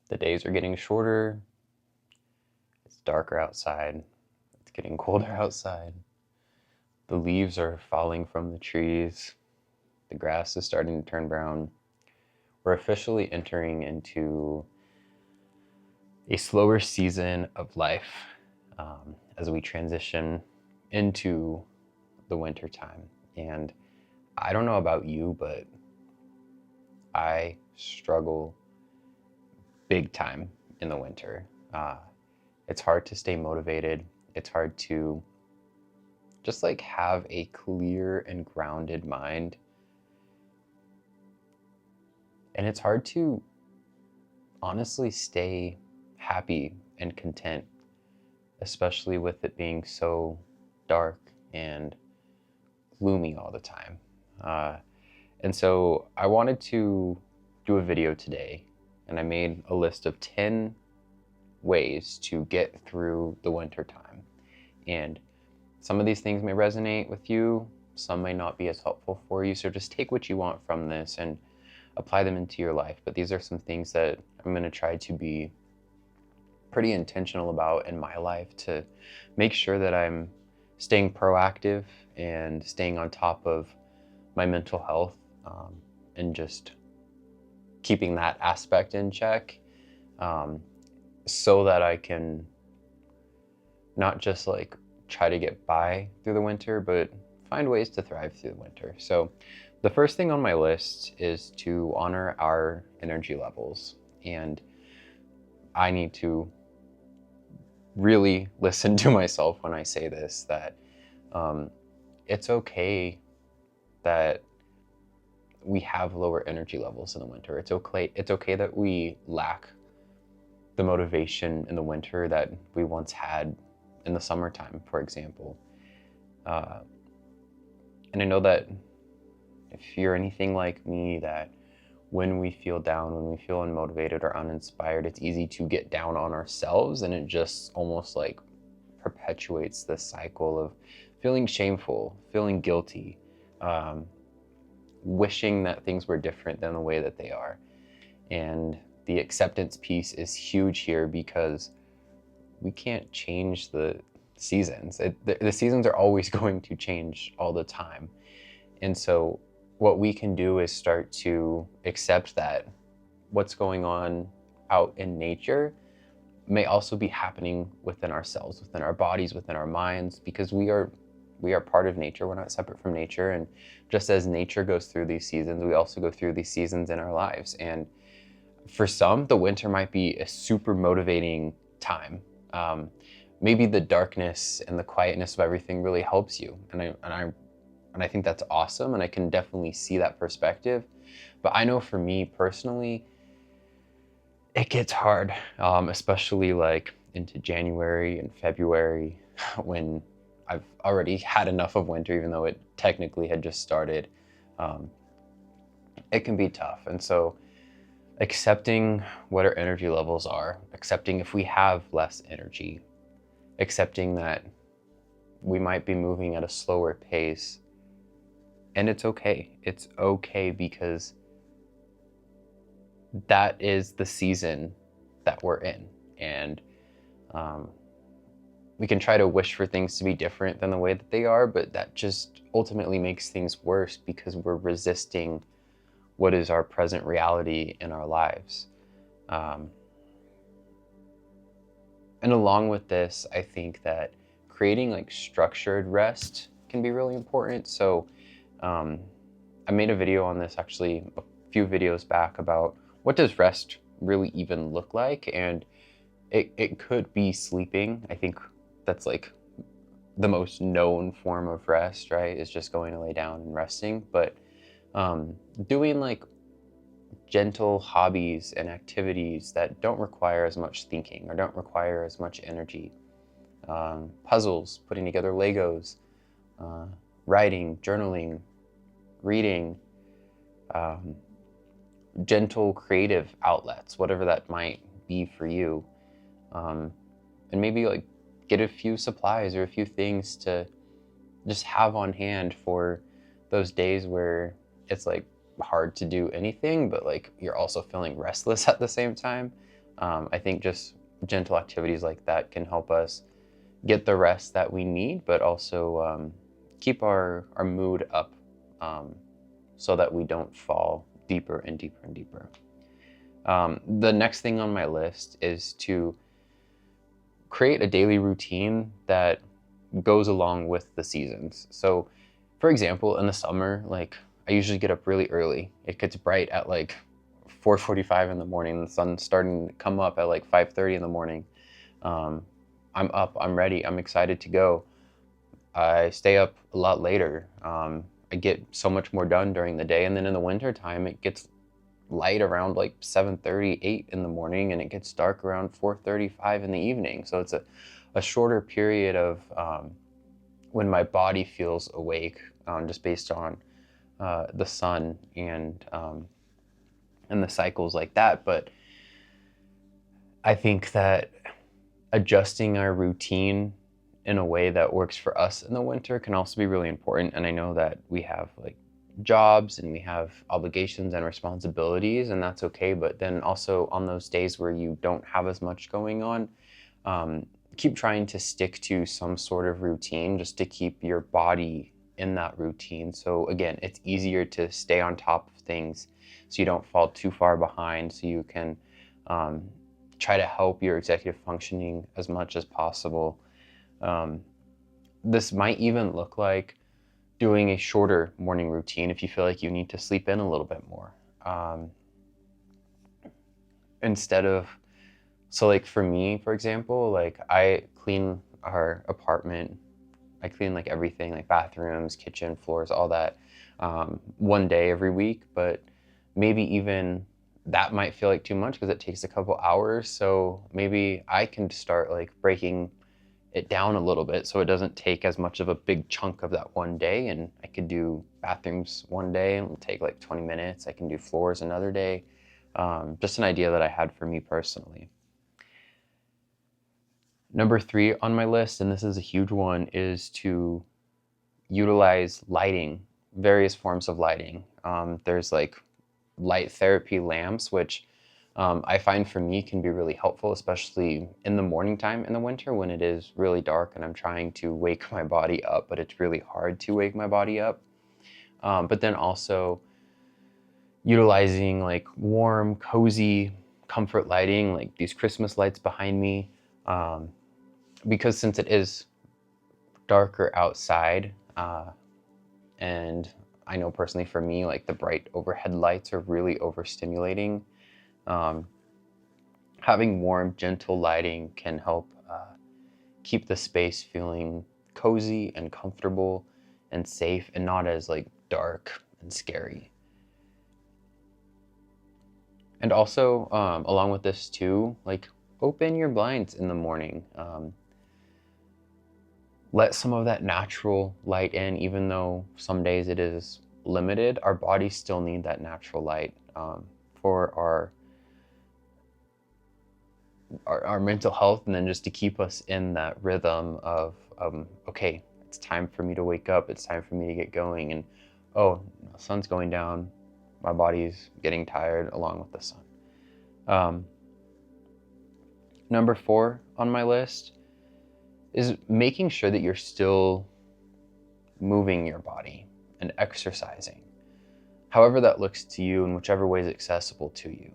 The days are getting shorter. It's darker outside. It's getting colder outside. The leaves are falling from the trees. The grass is starting to turn brown. We're officially entering into a slower season of life as we transition into the winter time. And I don't know about you, but I struggle big time in the winter. It's hard to stay motivated. It's hard to just like have a clear and grounded mind. And it's hard to honestly stay happy and content, especially with it being so dark and gloomy all the time. And so I wanted to do a video today, and I made a list of 10 ways to get through the winter time. And some of these things may resonate with you, some may not be as helpful for you, so just take what you want from this and apply them into your life. But these are some things that I'm going to try to be pretty intentional about in my life to make sure that I'm staying proactive and staying on top of my mental health, and just keeping that aspect in check, so that I can not just like try to get by through the winter, but find ways to thrive through the winter. So the first thing on my list is to honor our energy levels. And I need to really listen to myself when I say this, that it's okay that we have lower energy levels in the winter. It's okay that we lack the motivation in the winter that we once had in the summertime, for example. And I know that if you're anything like me, that when we feel down, when we feel unmotivated or uninspired, it's easy to get down on ourselves, and it just almost like perpetuates this cycle of feeling shameful, feeling guilty, wishing that things were different than the way that they are. And the acceptance piece is huge here, because we can't change the seasons. The seasons are always going to change all the time. And so what we can do is start to accept that what's going on out in nature may also be happening within ourselves, within our bodies, within our minds, because we are part of nature. We're not separate from nature. And just as nature goes through these seasons, we also go through these seasons in our lives. And for some, the winter might be a super motivating time. Maybe the darkness and the quietness of everything really helps you. And I think that's awesome. And I can definitely see that perspective. But I know for me personally, it gets hard, especially like into January and February, when I've already had enough of winter, even though it technically had just started. It can be tough. And so accepting what our energy levels are, accepting if we have less energy, accepting that we might be moving at a slower pace. And it's okay. It's okay, because that is the season that we're in. And we can try to wish for things to be different than the way that they are, but that just ultimately makes things worse, because we're resisting what is our present reality in our lives. And along with this, I think that creating like structured rest can be really important. So I made a video on this actually a few videos back about what does rest really even look like, and it could be sleeping. I think that's like the most known form of rest, right? Is just going to lay down and resting. But doing like gentle hobbies and activities that don't require as much thinking or don't require as much energy. Puzzles, putting together Legos, writing, journaling, reading, gentle creative outlets, whatever that might be for you. And maybe like get a few supplies or a few things to just have on hand for those days where it's like hard to do anything, but like you're also feeling restless at the same time. I think just gentle activities like that can help us get the rest that we need, but also keep our mood up, so that we don't fall deeper and deeper and deeper. The next thing on my list is to create a daily routine that goes along with the seasons. So, for example, in the summer, like I usually get up really early. It gets bright at like 4:45 in the morning. The sun's starting to come up at like 5:30 in the morning. I'm up, I'm ready, I'm excited to go. I stay up a lot later. I get so much more done during the day, and then in the winter time, it gets light around like 7:30, 8 in the morning, and it gets dark around 4:35 in the evening. So it's a shorter period of when my body feels awake, just based on the sun and the cycles like that. But I think that adjusting our routine in a way that works for us in the winter can also be really important. And I know that we have like jobs and we have obligations and responsibilities, and that's okay. But then also on those days where you don't have as much going on, keep trying to stick to some sort of routine just to keep your body in that routine. So again, it's easier to stay on top of things so you don't fall too far behind, so you can try to help your executive functioning as much as possible. This might even look like doing a shorter morning routine if you feel like you need to sleep in a little bit more. Instead of, so like for me, for example, like I clean our apartment, I clean like everything, like bathrooms, kitchen, floors, all that, one day every week, but maybe even that might feel like too much because it takes a couple hours. So maybe I can start like breaking it down a little bit so it doesn't take as much of a big chunk of that one day, and I could do bathrooms one day and it'll take like 20 minutes. I can do floors another day. Just an idea that I had for me personally. Number 3 on my list, and this is a huge one, is to utilize lighting, various forms of lighting. There's like light therapy lamps, which I find for me can be really helpful, especially in the morning time in the winter when it is really dark and I'm trying to wake my body up, but it's really hard to wake my body up. But then also utilizing like warm, cozy, comfort lighting, like these Christmas lights behind me, because since it is darker outside, and I know personally for me, like the bright overhead lights are really overstimulating. Having warm, gentle lighting can help keep the space feeling cozy and comfortable and safe, and not as like dark and scary. And also, along with this too, like open your blinds in the morning. Let some of that natural light in, even though some days it is limited. Our bodies still need that natural light for our mental health, and then just to keep us in that rhythm of okay, it's time for me to wake up, it's time for me to get going, and oh, the sun's going down, my body's getting tired along with the sun. Number 4 on my list is making sure that you're still moving your body and exercising, however that looks to you in whichever way is accessible to you.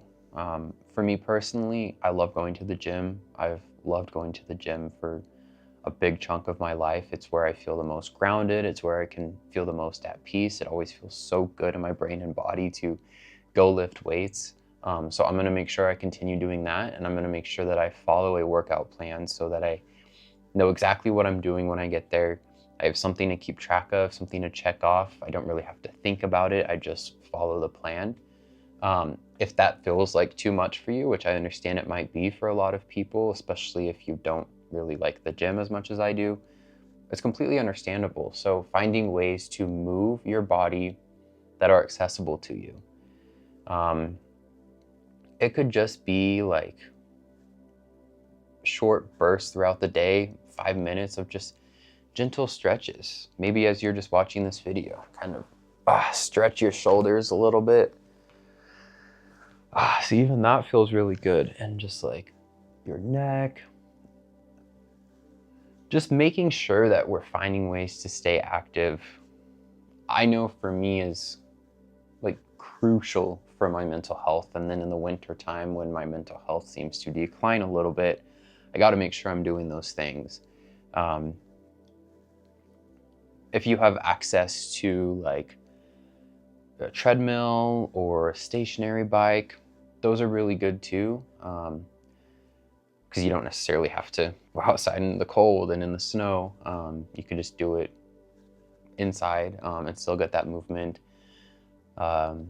For me personally, I love going to the gym. I've loved going to the gym for a big chunk of my life. It's where I feel the most grounded. It's where I can feel the most at peace. It always feels so good in my brain and body to go lift weights. So I'm going to make sure I continue doing that, and I'm going to make sure that I follow a workout plan so that I know exactly what I'm doing when I get there. I have something to keep track of, something to check off. I don't really have to think about it. I just follow the plan. If that feels like too much for you, which I understand it might be for a lot of people, especially if you don't really like the gym as much as I do, it's completely understandable. So finding ways to move your body that are accessible to you. It could just be like short bursts throughout the day, 5 minutes of just gentle stretches. Maybe as you're just watching this video, kind of stretch your shoulders a little bit. So even that feels really good. And just like your neck, just making sure that we're finding ways to stay active, I know for me is like crucial for my mental health. And then in the winter time, when my mental health seems to decline a little bit, I got to make sure I'm doing those things. If you have access to like a treadmill or a stationary bike, those are really good too, because you don't necessarily have to go outside in the cold and in the snow. You can just do it inside and still get that movement. Find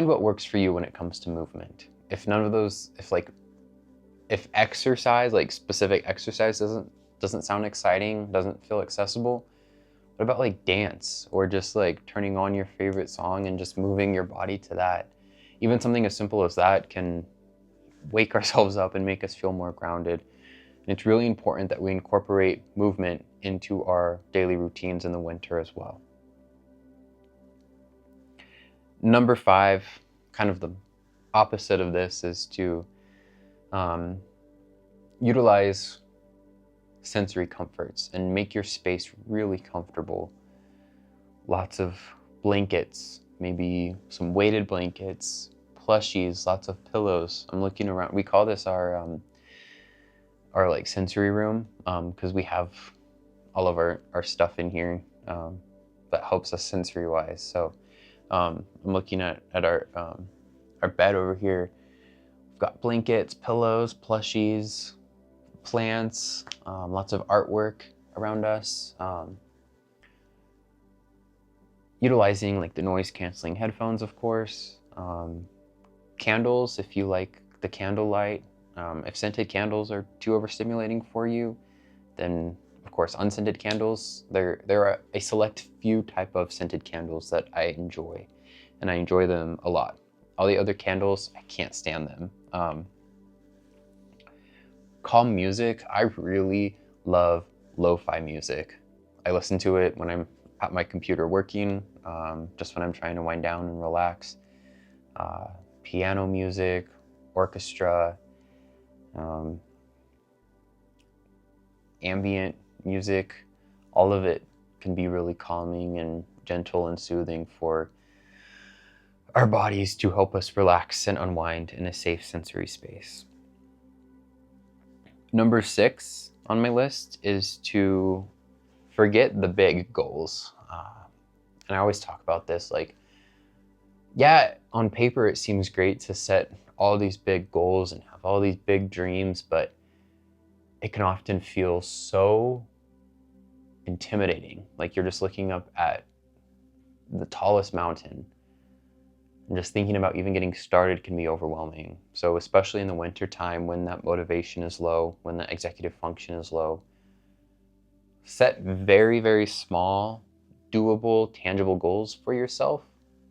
what works for you when it comes to movement. If none of those, if exercise, like specific exercise doesn't sound exciting, doesn't feel accessible, what about like dance or just like turning on your favorite song and just moving your body to that? Even something as simple as that can wake ourselves up and make us feel more grounded. And it's really important that we incorporate movement into our daily routines in the winter as well. Number 5, kind of the opposite of this, is to utilize sensory comforts and make your space really comfortable. Lots of blankets, maybe some weighted blankets, plushies, lots of pillows. I'm looking around. We call this our like sensory room, because we have all of our stuff in here that helps us sensory wise. So I'm looking at our bed over here. We've got blankets, pillows, plushies, plants, lots of artwork around us. Utilizing like the noise canceling headphones, of course. Candles, if you like the candlelight. If scented candles are too overstimulating for you, then of course unscented candles. There are a select few type of scented candles that I enjoy, and I enjoy them a lot. All the other candles, I can't stand them. Calm music, I really love lo-fi music. I listen to it when I'm at my computer working, just when I'm trying to wind down and relax. Piano music, orchestra, ambient music, all of it can be really calming and gentle and soothing for our bodies to help us relax and unwind in a safe sensory space. Number 6 on my list is to forget the big goals. And I always talk about this, like, yeah, on paper it seems great to set all these big goals and have all these big dreams, but it can often feel so intimidating. Like you're just looking up at the tallest mountain, and just thinking about even getting started can be overwhelming. So especially in the winter time, when that motivation is low, when that executive function is low, set very, very small, doable, tangible goals for yourself.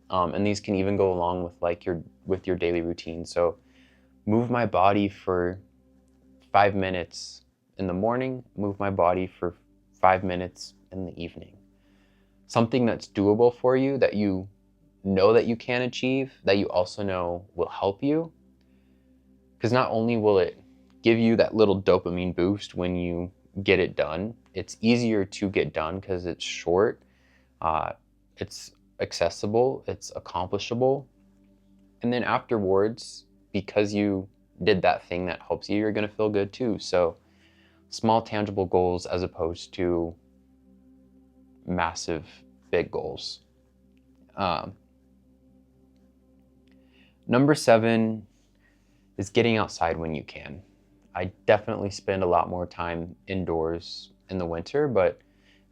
And these can even go along with like with your daily routine. So move my body for 5 minutes in the morning, move my body for 5 minutes in the evening. Something that's doable for you, that you know that you can achieve, that you also know will help you. Because not only will it give you that little dopamine boost when you get it done, it's easier to get done because it's short, it's accessible, it's accomplishable. And then afterwards, because you did that thing that helps you, you're going to feel good too. So small tangible goals as opposed to massive big goals. Number 7 is getting outside when you can. I definitely spend a lot more time indoors in the winter, but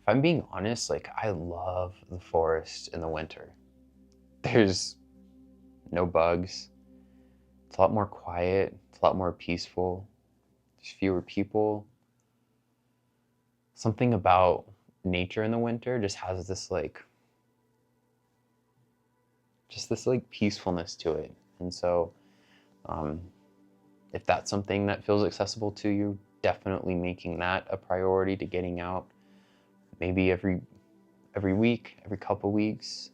if I'm being honest, like I love the forest in the winter. There's no bugs. It's a lot more quiet. It's a lot more peaceful. There's fewer people. Something about nature in the winter just has this like peacefulness to it. And so if that's something that feels accessible to you, definitely making that a priority to getting out, maybe every week, every couple weeks.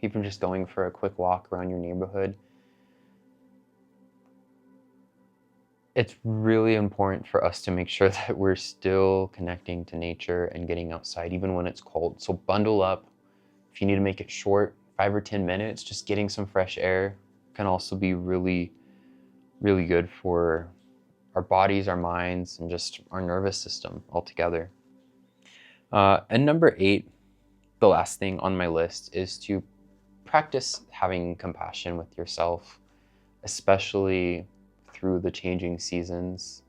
even just going for a quick walk around your neighborhood. It's really important for us to make sure that we're still connecting to nature and getting outside, even when it's cold. So bundle up. If you need to make it short, 5 or 10 minutes, just getting some fresh air can also be really, really good for our bodies, our minds, and just our nervous system altogether. And number 8, the last thing on my list, is to practice having compassion with yourself, especially through the changing seasons,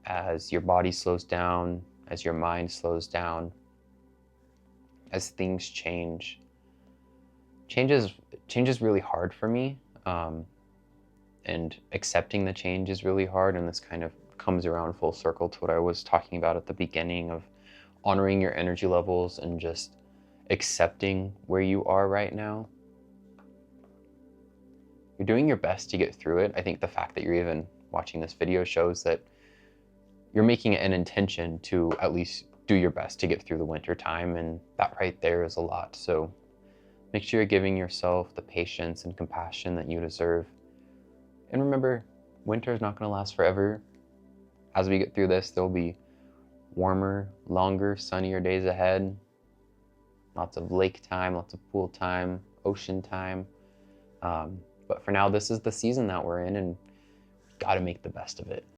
as your body slows down, as your mind slows down, as things change. Change is really hard for me, and accepting the change is really hard, and this kind of comes around full circle to what I was talking about at the beginning of honoring your energy levels and just accepting where you are right now. You're doing your best to get through it. I think the fact that you're even watching this video shows that you're making an intention to at least do your best to get through the winter time, and that right there is a lot. So make sure you're giving yourself the patience and compassion that you deserve. And remember, winter is not going to last forever. As we get through this, there'll be warmer, longer, sunnier days ahead. Lots of lake time, lots of pool time, ocean time. But for now, this is the season that we're in, and got to make the best of it.